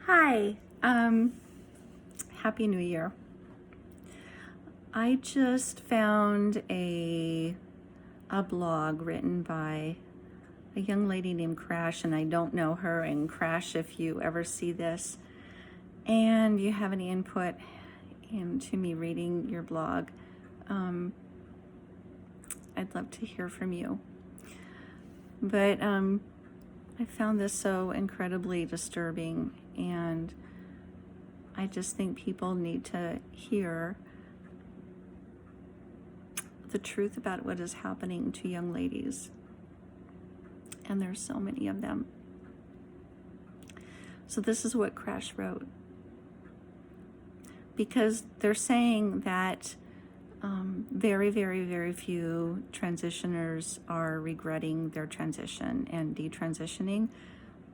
Hi, Happy New Year. I just found a blog written by a young lady named Crash, and I don't know her. And Crash, if you ever see this and you have any input into me reading your blog, I'd love to hear from you. But I found this so incredibly disturbing, and I just think people need to hear the truth about what is happening to young ladies. And there's so many of them. So this is what Crash wrote. Because they're saying that very, very, very few transitioners are regretting their transition and detransitioning.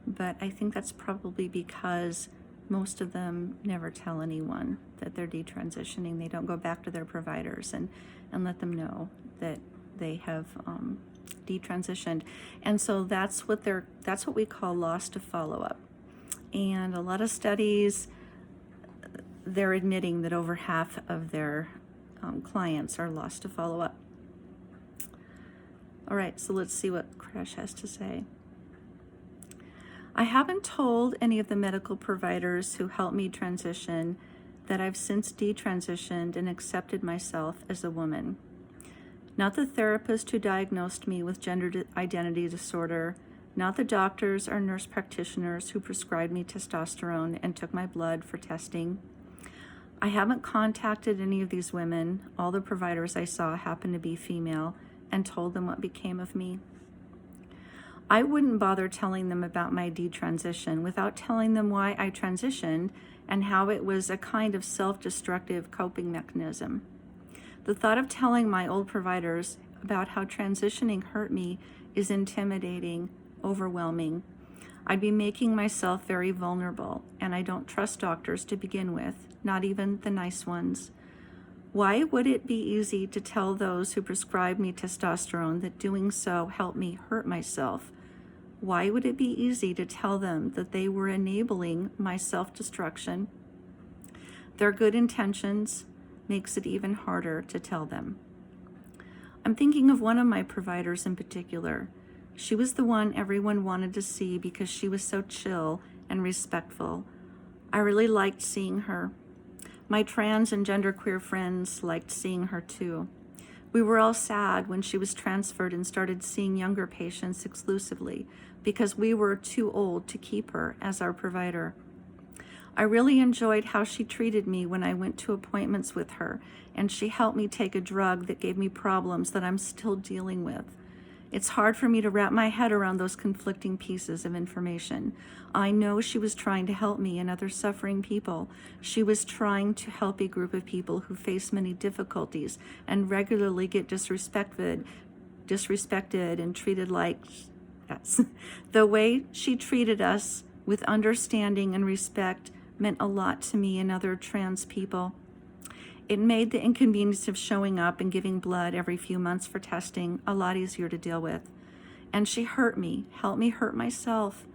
But I think that's probably because most of them never tell anyone that they're detransitioning. They don't go back to their providers and let them know that they have detransitioned. And so that's what we call loss to follow-up. And a lot of studies, they're admitting that over half of their clients are lost to follow-up. All right, so let's see what Crash has to say. I haven't told any of the medical providers who helped me transition that I've since detransitioned and accepted myself as a woman. Not the therapist who diagnosed me with gender identity disorder, not the doctors or nurse practitioners who prescribed me testosterone and took my blood for testing. I haven't contacted any of these women. All the providers I saw happened to be female, and told them what became of me. I wouldn't bother telling them about my detransition without telling them why I transitioned and how it was a kind of self-destructive coping mechanism. The thought of telling my old providers about how transitioning hurt me is intimidating, overwhelming. I'd be making myself very vulnerable, and I don't trust doctors to begin with, not even the nice ones. Why would it be easy to tell those who prescribed me testosterone that doing so helped me hurt myself? Why would it be easy to tell them that they were enabling my self-destruction? Their good intentions makes it even harder to tell them. I'm thinking of one of my providers in particular. She was the one everyone wanted to see because she was so chill and respectful. I really liked seeing her. My trans and genderqueer friends liked seeing her too. We were all sad when she was transferred and started seeing younger patients exclusively because we were too old to keep her as our provider. I really enjoyed how she treated me when I went to appointments with her, and she helped me take a drug that gave me problems that I'm still dealing with. It's hard for me to wrap my head around those conflicting pieces of information. I know she was trying to help me and other suffering people. She was trying to help a group of people who face many difficulties and regularly get disrespected and treated like us. The way she treated us with understanding and respect meant a lot to me and other trans people. It made the inconvenience of showing up and giving blood every few months for testing a lot easier to deal with. And she helped me hurt myself.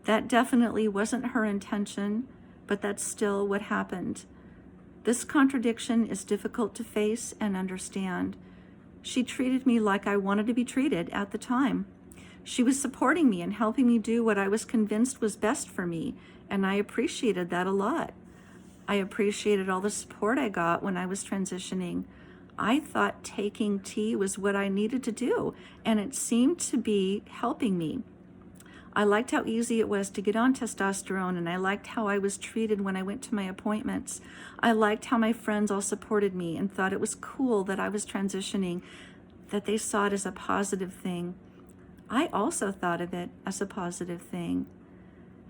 That definitely wasn't her intention, but that's still what happened. This contradiction is difficult to face and understand. She treated me like I wanted to be treated at the time. She was supporting me and helping me do what I was convinced was best for me, and I appreciated that a lot. I appreciated all the support I got when I was transitioning. I thought taking tea was what I needed to do, and it seemed to be helping me. I liked how easy it was to get on testosterone, and I liked how I was treated when I went to my appointments. I liked how my friends all supported me and thought it was cool that I was transitioning, that they saw it as a positive thing. I also thought of it as a positive thing.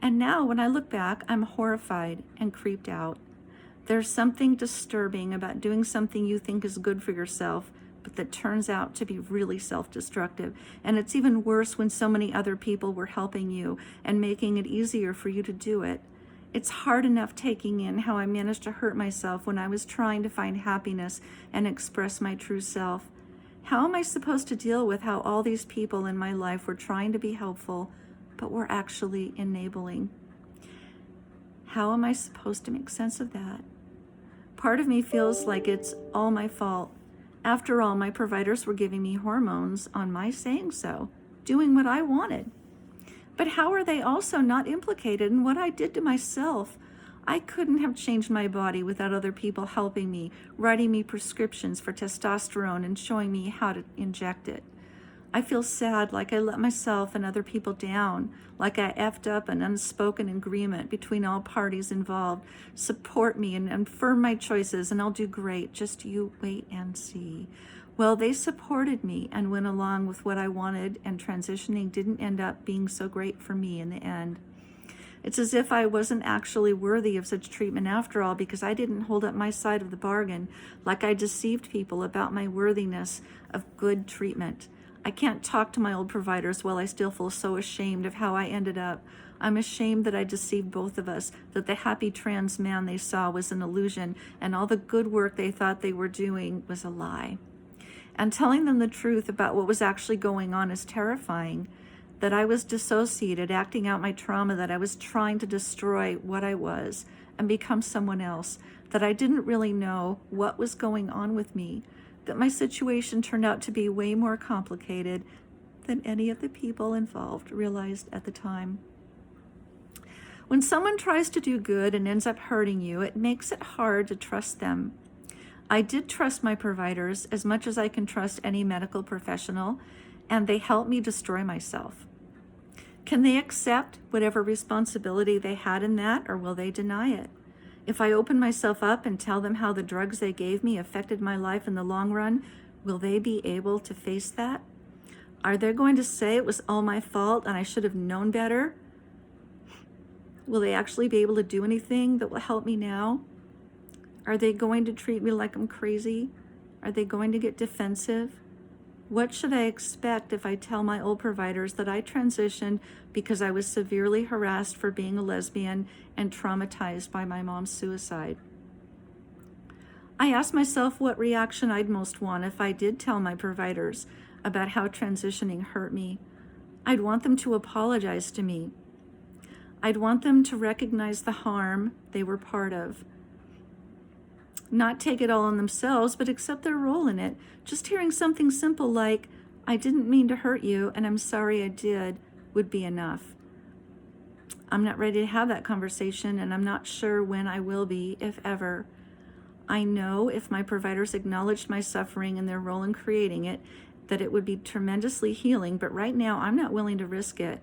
And now when I look back, I'm horrified and creeped out. There's something disturbing about doing something you think is good for yourself, but that turns out to be really self-destructive. And it's even worse when so many other people were helping you and making it easier for you to do it. It's hard enough taking in how I managed to hurt myself when I was trying to find happiness and express my true self. How am I supposed to deal with how all these people in my life were trying to be helpful, but were actually enabling? How am I supposed to make sense of that? Part of me feels like it's all my fault. After all, my providers were giving me hormones on my saying so, doing what I wanted. But how are they also not implicated in what I did to myself? I couldn't have changed my body without other people helping me, writing me prescriptions for testosterone and showing me how to inject it. I feel sad, like I let myself and other people down, like I effed up an unspoken agreement between all parties involved. Support me and affirm my choices and I'll do great. Just you wait and see. Well, they supported me and went along with what I wanted, and transitioning didn't end up being so great for me in the end. It's as if I wasn't actually worthy of such treatment after all, because I didn't hold up my side of the bargain, like I deceived people about my worthiness of good treatment. I can't talk to my old providers while I still feel so ashamed of how I ended up. I'm ashamed that I deceived both of us, that the happy trans man they saw was an illusion, and all the good work they thought they were doing was a lie. And telling them the truth about what was actually going on is terrifying. That I was dissociated, acting out my trauma, that I was trying to destroy what I was and become someone else, that I didn't really know what was going on with me, that my situation turned out to be way more complicated than any of the people involved realized at the time. When someone tries to do good and ends up hurting you, it makes it hard to trust them. I did trust my providers as much as I can trust any medical professional, and they helped me destroy myself. Can they accept whatever responsibility they had in that, or will they deny it? If I open myself up and tell them how the drugs they gave me affected my life in the long run, will they be able to face that? Are they going to say it was all my fault and I should have known better? Will they actually be able to do anything that will help me now? Are they going to treat me like I'm crazy? Are they going to get defensive? What should I expect if I tell my old providers that I transitioned because I was severely harassed for being a lesbian and traumatized by my mom's suicide? I asked myself what reaction I'd most want if I did tell my providers about how transitioning hurt me. I'd want them to apologize to me. I'd want them to recognize the harm they were part of. Not take it all on themselves, but accept their role in it. Just hearing something simple like, I didn't mean to hurt you and I'm sorry I did, would be enough. I'm not ready to have that conversation, and I'm not sure when I will be, if ever. I know if my providers acknowledged my suffering and their role in creating it, that it would be tremendously healing, but right now I'm not willing to risk it.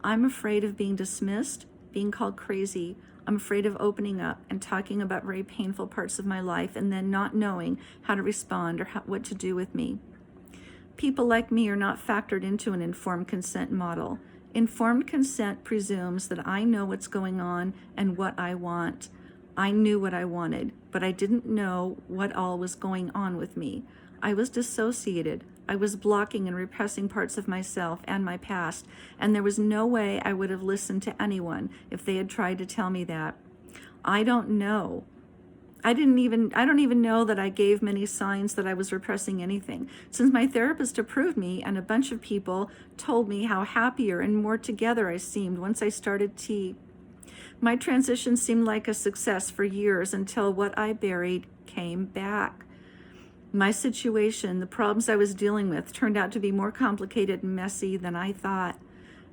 I'm afraid of being dismissed, being called crazy. I'm afraid of opening up and talking about very painful parts of my life and then not knowing how to respond or what to do with me. People like me are not factored into an informed consent model. Informed consent presumes that I know what's going on and what I want. I knew what I wanted, but I didn't know what all was going on with me. I was dissociated. I was blocking and repressing parts of myself and my past, and there was no way I would have listened to anyone if they had tried to tell me that. I don't know. I don't even know that I gave many signs that I was repressing anything, since my therapist approved me and a bunch of people told me how happier and more together I seemed once I started T. My transition seemed like a success for years until what I buried came back. My situation, the problems I was dealing with, turned out to be more complicated and messy than I thought.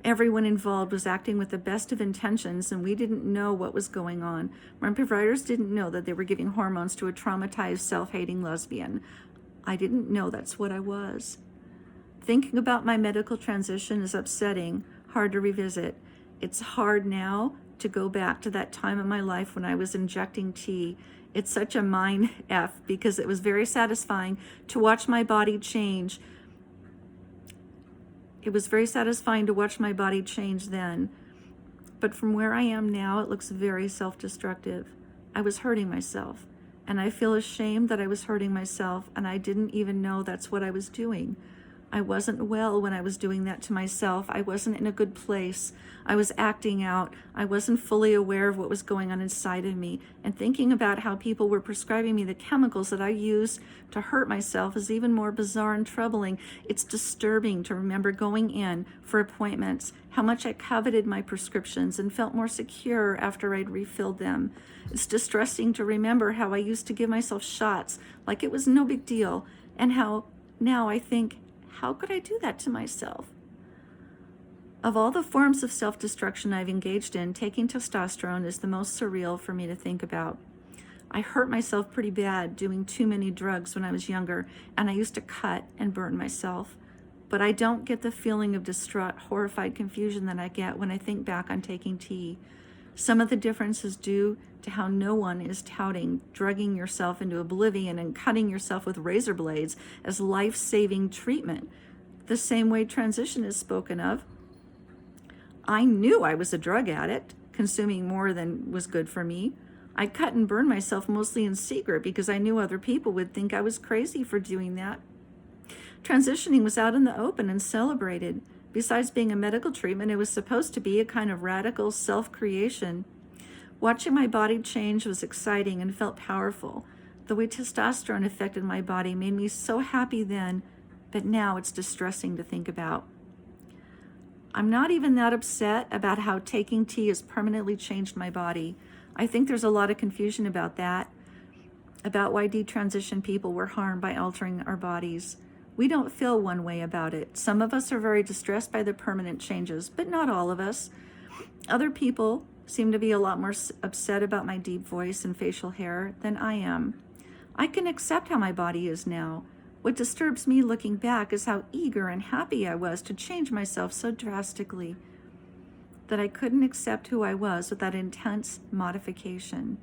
Everyone involved was acting with the best of intentions, and we didn't know what was going on. My providers didn't know that they were giving hormones to a traumatized, self-hating lesbian. I didn't know that's what I was. Thinking about my medical transition is upsetting, hard to revisit. It's hard now to go back to that time in my life when I was injecting T. It's such a mind F, because it was very satisfying to watch my body change. It was very satisfying to watch my body change then. But from where I am now, it looks very self-destructive. I was hurting myself, and I feel ashamed that I was hurting myself, and I didn't even know that's what I was doing. I wasn't well when I was doing that to myself. I wasn't in a good place. I was acting out. I wasn't fully aware of what was going on inside of me. And thinking about how people were prescribing me the chemicals that I used to hurt myself is even more bizarre and troubling. It's disturbing to remember going in for appointments, how much I coveted my prescriptions and felt more secure after I'd refilled them. It's distressing to remember how I used to give myself shots like it was no big deal, and how now I think, how could I do that to myself? Of all the forms of self-destruction I've engaged in, taking testosterone is the most surreal for me to think about. I hurt myself pretty bad doing too many drugs when I was younger, and I used to cut and burn myself. But I don't get the feeling of distraught, horrified confusion that I get when I think back on taking T. Some of the difference is due to how no one is touting drugging yourself into oblivion and cutting yourself with razor blades as life-saving treatment, the same way transition is spoken of. I knew I was a drug addict, consuming more than was good for me. I cut and burned myself mostly in secret because I knew other people would think I was crazy for doing that. Transitioning was out in the open and celebrated. Besides being a medical treatment, it was supposed to be a kind of radical self-creation. Watching my body change was exciting and felt powerful. The way testosterone affected my body made me so happy then, but now it's distressing to think about. I'm not even that upset about how taking T has permanently changed my body. I think there's a lot of confusion about that, about why detransition people were harmed by altering our bodies. We don't feel one way about it. Some of us are very distressed by the permanent changes, but not all of us. Other people seem to be a lot more upset about my deep voice and facial hair than I am. I can accept how my body is now. What disturbs me looking back is how eager and happy I was to change myself so drastically that I couldn't accept who I was without intense modification.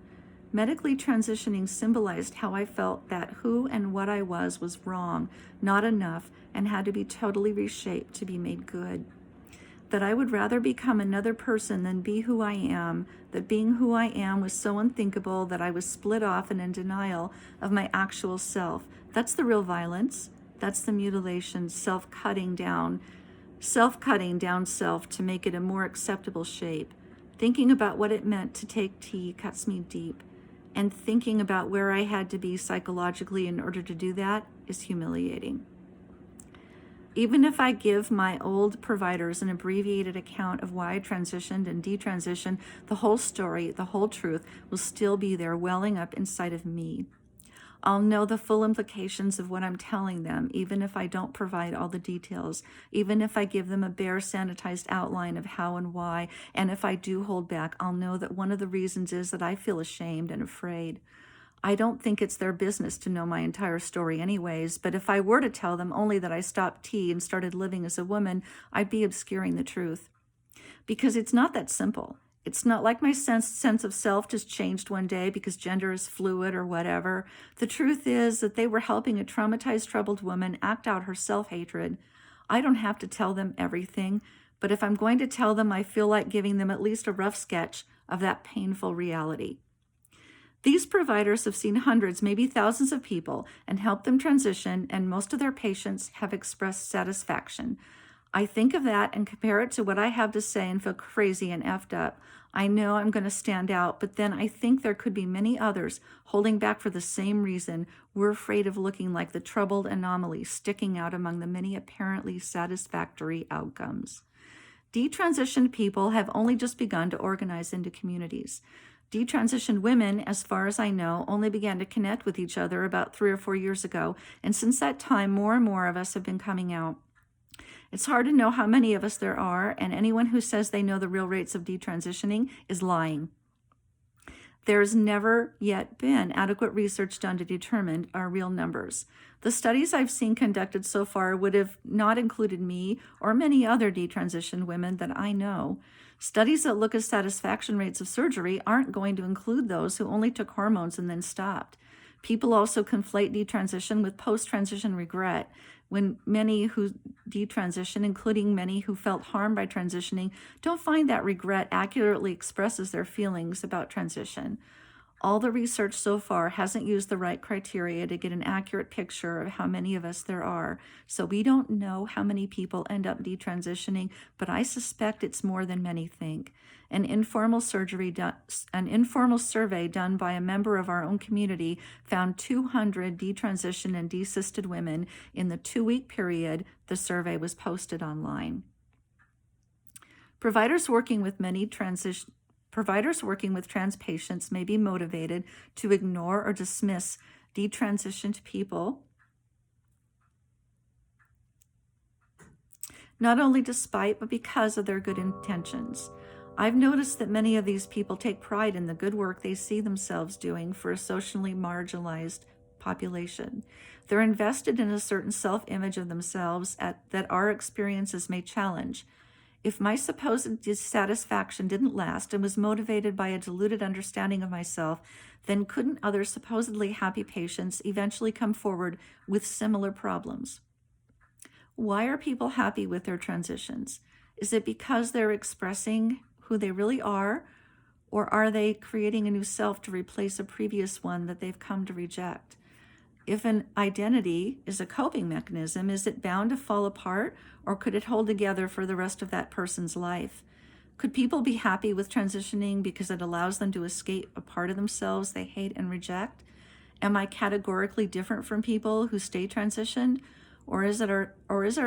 Medically transitioning symbolized how I felt that who and what I was wrong, not enough, and had to be totally reshaped to be made good. That I would rather become another person than be who I am, that being who I am was so unthinkable that I was split off and in denial of my actual self. That's the real violence. That's the mutilation, self-cutting down self to make it a more acceptable shape. Thinking about what it meant to take T cuts me deep. And thinking about where I had to be psychologically in order to do that is humiliating. Even if I give my old providers an abbreviated account of why I transitioned and detransitioned, the whole story, the whole truth will still be there welling up inside of me. I'll know the full implications of what I'm telling them, even if I don't provide all the details, even if I give them a bare sanitized outline of how and why, and if I do hold back, I'll know that one of the reasons is that I feel ashamed and afraid. I don't think it's their business to know my entire story anyways, but if I were to tell them only that I stopped T and started living as a woman, I'd be obscuring the truth. Because it's not that simple. It's not like my sense of self just changed one day because gender is fluid or whatever. The truth is that they were helping a traumatized, troubled woman act out her self-hatred. I don't have to tell them everything, but if I'm going to tell them, I feel like giving them at least a rough sketch of that painful reality. These providers have seen hundreds, maybe thousands of people and helped them transition, and most of their patients have expressed satisfaction. I think of that and compare it to what I have to say and feel crazy and effed up. I know I'm going to stand out, but then I think there could be many others holding back for the same reason. We're afraid of looking like the troubled anomaly sticking out among the many apparently satisfactory outcomes. Detransitioned people have only just begun to organize into communities. Detransitioned women, as far as I know, only began to connect with each other about 3 or 4 years ago, and since that time, more and more of us have been coming out. It's hard to know how many of us there are, and anyone who says they know the real rates of detransitioning is lying. There's never yet been adequate research done to determine our real numbers. The studies I've seen conducted so far would have not included me or many other detransitioned women that I know. Studies that look at satisfaction rates of surgery aren't going to include those who only took hormones and then stopped. People also conflate detransition with post-transition regret, when many who detransition, including many who felt harmed by transitioning, don't find that regret accurately expresses their feelings about transition. All the research so far hasn't used the right criteria to get an accurate picture of how many of us there are. So we don't know how many people end up detransitioning, but I suspect it's more than many think. An informal survey done by a member of our own community found 200 detransitioned and desisted women in the 2-week period the survey was posted online. Providers working with trans patients may be motivated to ignore or dismiss detransitioned people, not only despite, but because of their good intentions. I've noticed that many of these people take pride in the good work they see themselves doing for a socially marginalized population. They're invested in a certain self-image of themselves that our experiences may challenge. If my supposed dissatisfaction didn't last and was motivated by a diluted understanding of myself, then couldn't other supposedly happy patients eventually come forward with similar problems? Why are people happy with their transitions? Is it because they're expressing who they really are, or are they creating a new self to replace a previous one that they've come to reject? If an identity is a coping mechanism, is it bound to fall apart, or could it hold together for the rest of that person's life? Could people be happy with transitioning because it allows them to escape a part of themselves they hate and reject? Am I categorically different from people who stay transitioned, or is our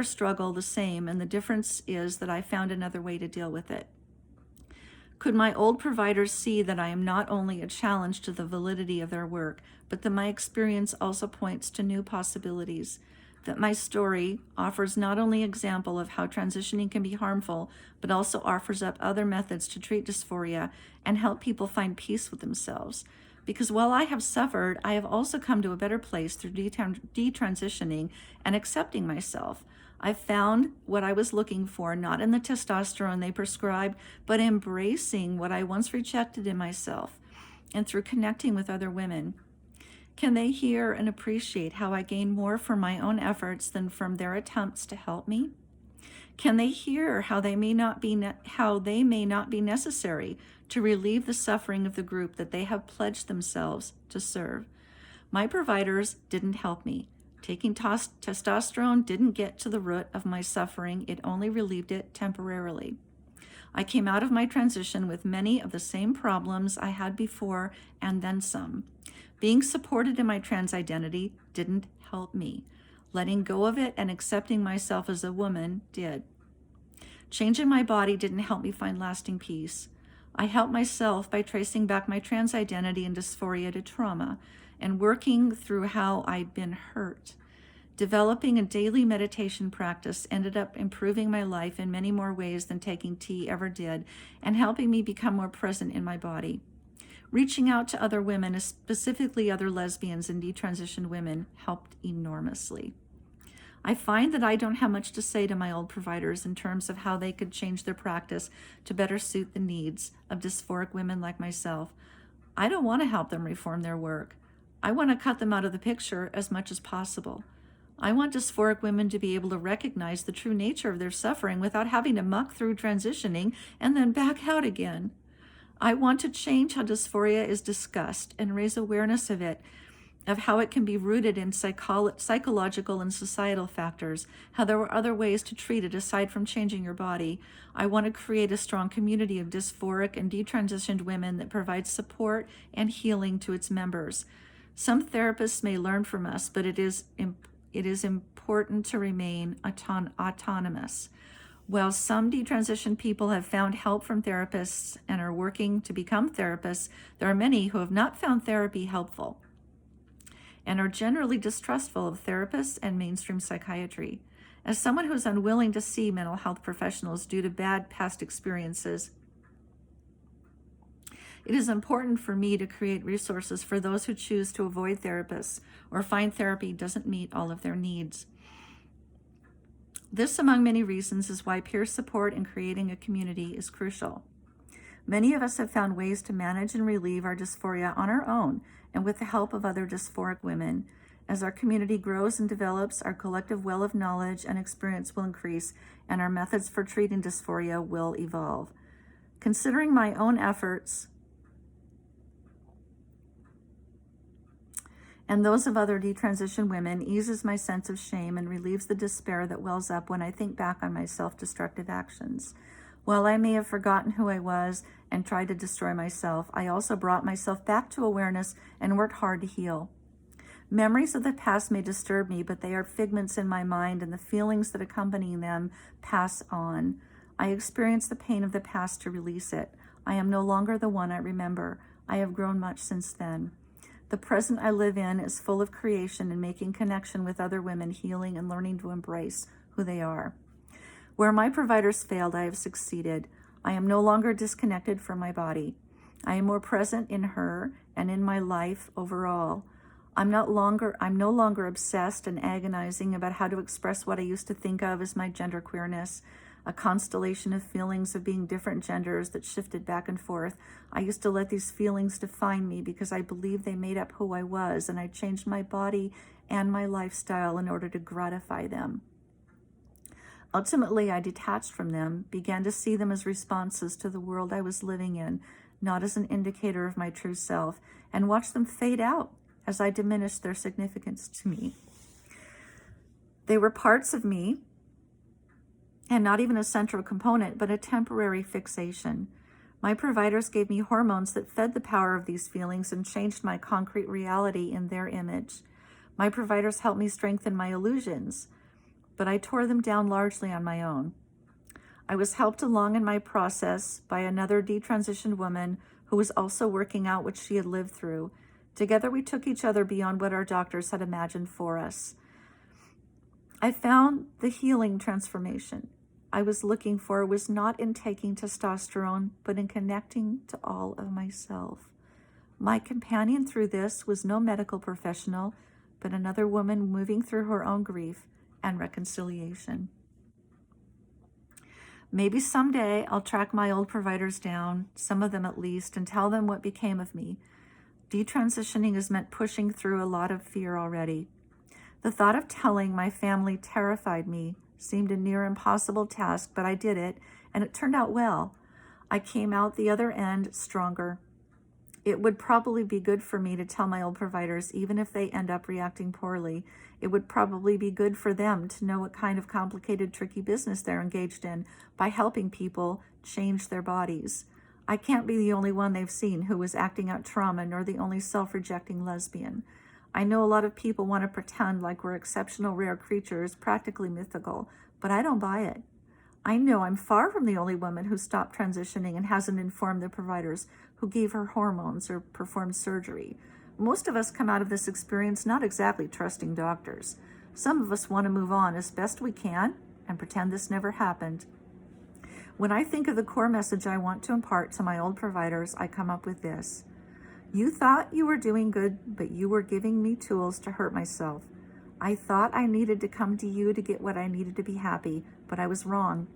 struggle the same, and the difference is that I found another way to deal with it? Could my old providers see that I am not only a challenge to the validity of their work, but that my experience also points to new possibilities? That my story offers not only an example of how transitioning can be harmful, but also offers up other methods to treat dysphoria and help people find peace with themselves. Because while I have suffered, I have also come to a better place through detransitioning and accepting myself. I've found what I was looking for, not in the testosterone they prescribed, but embracing what I once rejected in myself, and through connecting with other women. Can they hear and appreciate how I gain more from my own efforts than from their attempts to help me? Can they hear how they may not be necessary to relieve the suffering of the group that they have pledged themselves to serve? My providers didn't help me. Taking testosterone didn't get to the root of my suffering. It only relieved it temporarily. I came out of my transition with many of the same problems I had before, and then some. Being supported in my trans identity didn't help me. Letting go of it and accepting myself as a woman did. Changing my body didn't help me find lasting peace. I helped myself by tracing back my trans identity and dysphoria to trauma and working through how I'd been hurt. Developing a daily meditation practice ended up improving my life in many more ways than taking tea ever did, and helping me become more present in my body. Reaching out to other women, specifically other lesbians and detransitioned women, helped enormously. I find that I don't have much to say to my old providers in terms of how they could change their practice to better suit the needs of dysphoric women like myself. I don't want to help them reform their work. I want to cut them out of the picture as much as possible. I want dysphoric women to be able to recognize the true nature of their suffering without having to muck through transitioning and then back out again. I want to change how dysphoria is discussed and raise awareness of it, of how it can be rooted in psychological and societal factors, how there are other ways to treat it aside from changing your body. I want to create a strong community of dysphoric and detransitioned women that provides support and healing to its members. Some therapists may learn from us, but it is important to remain autonomous. While some detransitioned people have found help from therapists and are working to become therapists, there are many who have not found therapy helpful and are generally distrustful of therapists and mainstream psychiatry. As someone who is unwilling to see mental health professionals due to bad past experiences, it is important for me to create resources for those who choose to avoid therapists or find therapy doesn't meet all of their needs. This, among many reasons, is why peer support and creating a community is crucial. Many of us have found ways to manage and relieve our dysphoria on our own and with the help of other dysphoric women. As our community grows and develops, our collective well of knowledge and experience will increase, and our methods for treating dysphoria will evolve. Considering my own efforts and those of other detransition women eases my sense of shame and relieves the despair that wells up when I think back on my self-destructive actions. While I may have forgotten who I was and tried to destroy myself, I also brought myself back to awareness and worked hard to heal. Memories of the past may disturb me, but they are figments in my mind, and the feelings that accompany them pass on. I experience the pain of the past to release it. I am no longer the one I remember. I have grown much since then. The present I live in is full of creation and making connection with other women, healing and learning to embrace who they are. Where my providers failed, I have succeeded. I am no longer disconnected from my body. I am more present in her and in my life overall. I'm no longer obsessed and agonizing about how to express what I used to think of as my genderqueerness, a constellation of feelings of being different genders that shifted back and forth. I used to let these feelings define me because I believed they made up who I was, and I changed my body and my lifestyle in order to gratify them. Ultimately, I detached from them, began to see them as responses to the world I was living in, not as an indicator of my true self, and watched them fade out as I diminished their significance to me. They were parts of me, and not even a central component, but a temporary fixation. My providers gave me hormones that fed the power of these feelings and changed my concrete reality in their image. My providers helped me strengthen my illusions, but I tore them down largely on my own. I was helped along in my process by another detransitioned woman who was also working out what she had lived through. Together we took each other beyond what our doctors had imagined for us. I found the healing transformation I was looking for was not in taking testosterone, but in connecting to all of myself. My companion through this was no medical professional, but another woman moving through her own grief and reconciliation. Maybe someday I'll track my old providers down, some of them at least, and tell them what became of me. Detransitioning has meant pushing through a lot of fear already. The thought of telling my family terrified me, seemed a near impossible task, but I did it, and it turned out well. I came out the other end stronger. It would probably be good for me to tell my old providers, even if they end up reacting poorly. It would probably be good for them to know what kind of complicated, tricky business they're engaged in by helping people change their bodies. I can't be the only one they've seen who was acting out trauma, nor the only self-rejecting lesbian. I know a lot of people want to pretend like we're exceptional, rare creatures, practically mythical, but I don't buy it. I know I'm far from the only woman who stopped transitioning and hasn't informed the providers who gave her hormones or performed surgery. Most of us come out of this experience not exactly trusting doctors. Some of us want to move on as best we can and pretend this never happened. When I think of the core message I want to impart to my old providers, I come up with this. You thought you were doing good, but you were giving me tools to hurt myself. I thought I needed to come to you to get what I needed to be happy, but I was wrong.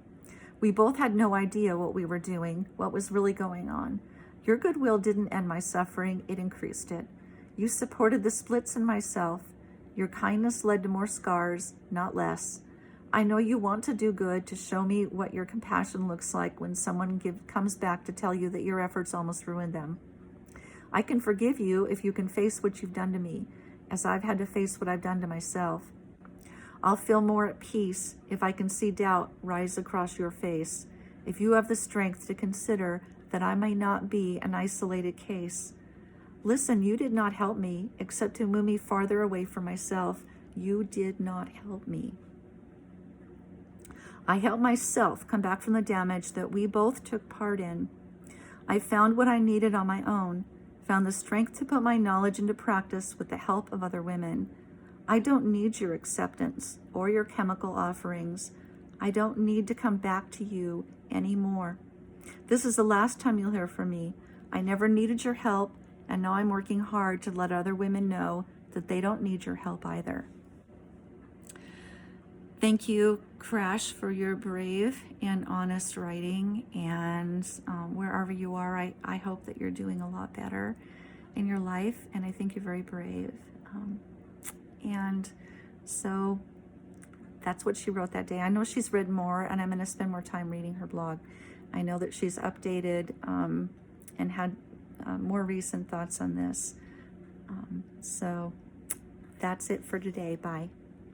We both had no idea what we were doing, what was really going on. Your goodwill didn't end my suffering, it increased it. You supported the splits in myself. Your kindness led to more scars, not less. I know you want to do good, to show me what your compassion looks like when someone comes back to tell you that your efforts almost ruined them. I can forgive you if you can face what you've done to me, as I've had to face what I've done to myself. I'll feel more at peace if I can see doubt rise across your face, if you have the strength to consider that I may not be an isolated case. Listen, you did not help me, except to move me farther away from myself. You did not help me. I helped myself come back from the damage that we both took part in. I found what I needed on my own, found the strength to put my knowledge into practice with the help of other women. I don't need your acceptance or your chemical offerings. I don't need to come back to you anymore. This is the last time you'll hear from me. I never needed your help, and now I'm working hard to let other women know that they don't need your help either. Thank you, Crash, for your brave and honest writing, and wherever you are, I hope that you're doing a lot better in your life, and I think you're very brave. And so that's what she wrote that day. I know she's written more, and I'm going to spend more time reading her blog. I know that she's updated and had more recent thoughts on this. So That's it for today. Bye.